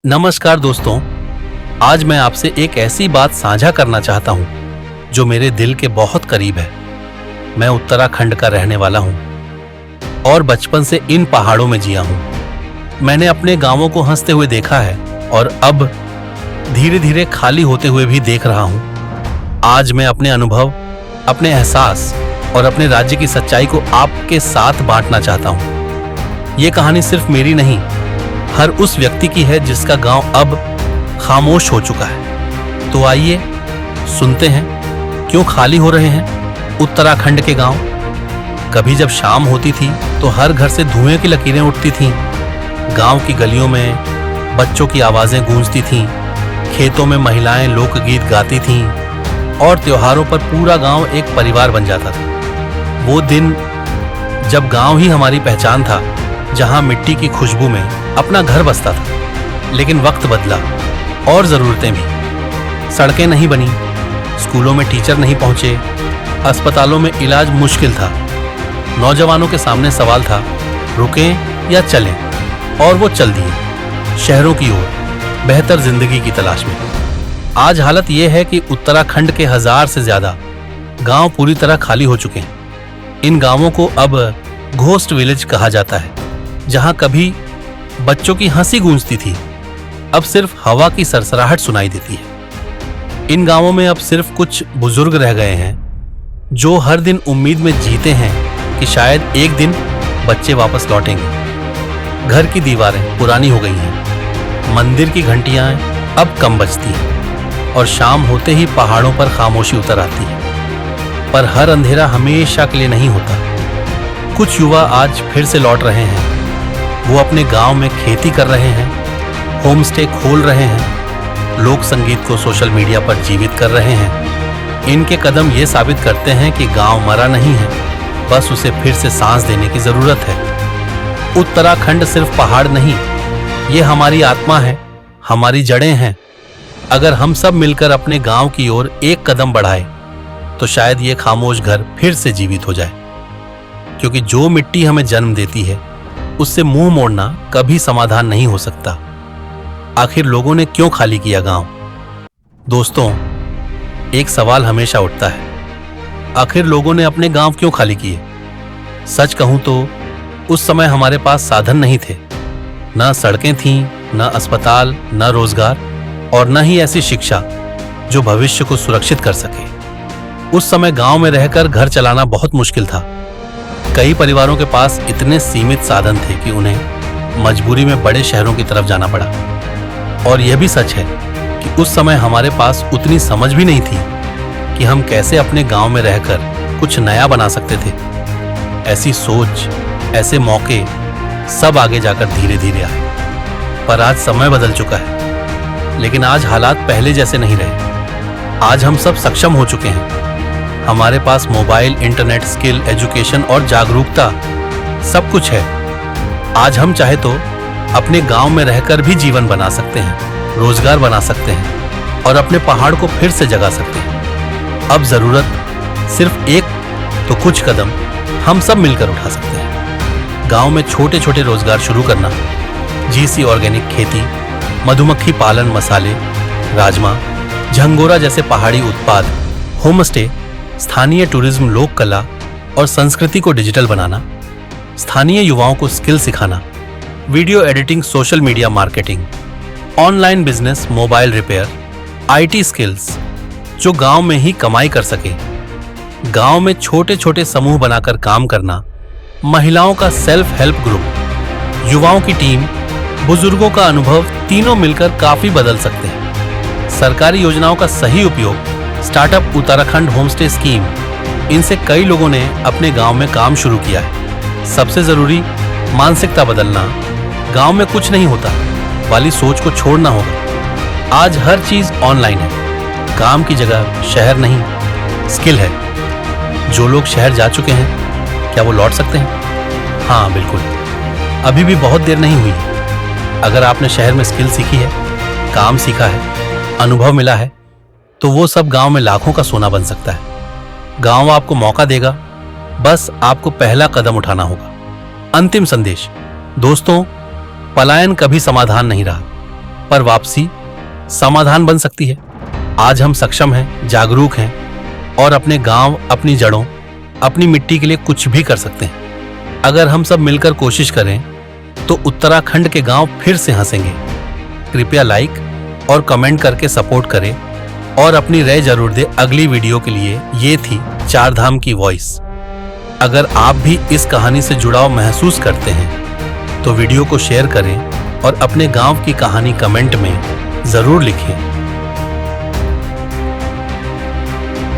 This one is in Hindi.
नमस्कार दोस्तों, आज मैं आपसे एक ऐसी बात साझा करना चाहता हूं जो मेरे दिल के बहुत करीब है। मैं उत्तराखंड का रहने वाला हूं और बचपन से इन पहाड़ों में जिया हूं। मैंने अपने गांवों को हंसते हुए देखा है और अब धीरे धीरे खाली होते हुए भी देख रहा हूं। आज मैं अपने अनुभव, अपने एहसास और अपने राज्य की सच्चाई को आपके साथ बांटना चाहता हूं। ये कहानी सिर्फ मेरी नहीं, हर उस व्यक्ति की है जिसका गांव अब खामोश हो चुका है। तो आइए सुनते हैं क्यों खाली हो रहे हैं उत्तराखंड के गांव। कभी जब शाम होती थी तो हर घर से धुएं की लकीरें उठती थीं। गांव की गलियों में बच्चों की आवाजें गूंजती थीं, खेतों में महिलाएं लोकगीत गाती थीं और त्योहारों पर पूरा गांव एक परिवार बन जाता था। वो दिन जब गांव ही हमारी पहचान था, जहां मिट्टी की खुशबू में अपना घर बसता था। लेकिन वक्त बदला और जरूरतें भी। सड़कें नहीं बनी, स्कूलों में टीचर नहीं पहुंचे, अस्पतालों में इलाज मुश्किल था। नौजवानों के सामने सवाल था, रुकें या चलें, और वो चल दिए शहरों की ओर, बेहतर जिंदगी की तलाश में। आज हालत यह है कि उत्तराखंड के 1000 से ज्यादा गांव पूरी तरह खाली हो चुके हैं। इन गांवों को अब घोस्ट विलेज कहा जाता है, जहां कभी बच्चों की हंसी गूंजती थी, अब सिर्फ हवा की सरसराहट सुनाई देती है। इन गांवों में अब सिर्फ कुछ बुजुर्ग रह गए हैं जो हर दिन उम्मीद में जीते हैं कि शायद एक दिन बच्चे वापस लौटेंगे। घर की दीवारें पुरानी हो गई हैं, मंदिर की घंटियां अब कम बजती हैं और शाम होते ही पहाड़ों पर खामोशी उतर आती है। पर हर अंधेरा हमेशा के लिए नहीं होता। कुछ युवा आज फिर से लौट रहे हैं। वो अपने गांव में खेती कर रहे हैं, होम स्टे खोल रहे हैं, लोक संगीत को सोशल मीडिया पर जीवित कर रहे हैं। इनके कदम ये साबित करते हैं कि गांव मरा नहीं है, बस उसे फिर से सांस देने की जरूरत है। उत्तराखंड सिर्फ पहाड़ नहीं, ये हमारी आत्मा है, हमारी जड़ें हैं। अगर हम सब मिलकर अपने गांव की ओर एक कदम बढ़ाएं, तो शायद ये खामोश घर फिर से जीवित हो जाए। क्योंकि जो मिट्टी हमें जन्म देती है, उससे मुंह मोड़ना कभी समाधान नहीं हो सकता। आखिर लोगों ने क्यों खाली किया गांव? दोस्तों, एक सवाल हमेशा उठता है, आखिर लोगों ने अपने गांव क्यों खाली किए? सच कहूं तो उस समय हमारे पास साधन नहीं थे। ना सड़कें थीं, ना अस्पताल, ना रोजगार और न ही ऐसी शिक्षा जो भविष्य को सुरक्षित कर सके। उस समय गांव में रहकर घर चलाना बहुत मुश्किल था। कई परिवारों के पास इतने सीमित साधन थे कि उन्हें मजबूरी में बड़े शहरों की तरफ जाना पड़ा। और यह भी सच है कि उस समय हमारे पास उतनी समझ भी नहीं थी कि हम कैसे अपने गांव में रहकर कुछ नया बना सकते थे। ऐसी सोच, ऐसे मौके सब आगे जाकर धीरे धीरे आए। पर आज समय बदल चुका है, लेकिन आज हालात पहले जैसे नहीं रहे। आज हम सब सक्षम हो चुके हैं। हमारे पास मोबाइल, इंटरनेट, स्किल, एजुकेशन और जागरूकता सब कुछ है। आज हम चाहे तो अपने गांव में रहकर भी जीवन बना सकते हैं, रोजगार बना सकते हैं और अपने पहाड़ को फिर से जगा सकते हैं। अब जरूरत सिर्फ एक तो कुछ कदम हम सब मिलकर उठा सकते हैं। गांव में छोटे छोटे रोजगार शुरू करना, जीसी ऑर्गेनिक खेती, मधुमक्खी पालन, मसाले, राजमा, झंगोरा जैसे पहाड़ी उत्पाद, होम स्टे, स्थानीय टूरिज्म, लोक कला और संस्कृति को डिजिटल बनाना, स्थानीय युवाओं को स्किल सिखाना, video editing, social media marketing, online business, mobile repair, IT skills जो गांव में ही कमाई कर सके। गांव में छोटे छोटे समूह बनाकर काम करना, महिलाओं का सेल्फ हेल्प ग्रुप, युवाओं की टीम, बुजुर्गों का अनुभव, तीनों मिलकर काफी बदल सकते हैं। सरकारी योजनाओं का सही उपयोग, स्टार्टअप उत्तराखंड होमस्टे स्कीम, इनसे कई लोगों ने अपने गांव में काम शुरू किया है। सबसे जरूरी मानसिकता बदलना, गांव में कुछ नहीं होता वाली सोच को छोड़ना होगा। आज हर चीज ऑनलाइन है, काम की जगह शहर नहीं, स्किल है। जो लोग शहर जा चुके हैं, क्या वो लौट सकते हैं? हाँ बिल्कुल, अभी भी बहुत देर नहीं हुई है। अगर आपने शहर में स्किल सीखी है, काम सीखा है, अनुभव मिला है, तो वो सब गांव में लाखों का सोना बन सकता है। गांव आपको मौका देगा, बस आपको पहला कदम उठाना होगा। अंतिम संदेश, दोस्तों, पलायन कभी समाधान नहीं रहा। पर वापसी समाधान बन सकती है। आज हम सक्षम हैं, जागरूक हैं और अपने गांव, अपनी जड़ों, अपनी मिट्टी के लिए कुछ भी कर सकते हैं। अगर हम सब मिलकर कोशिश करें तो उत्तराखंड के गांव फिर से हंसेंगे। कृपया लाइक और कमेंट करके सपोर्ट करें और अपनी राय जरूर दें। अगली वीडियो के लिए ये थी चार धाम की वॉइस। अगर आप भी इस कहानी से जुड़ाव महसूस करते हैं तो वीडियो को शेयर करें और अपने गांव की कहानी कमेंट में जरूर लिखें।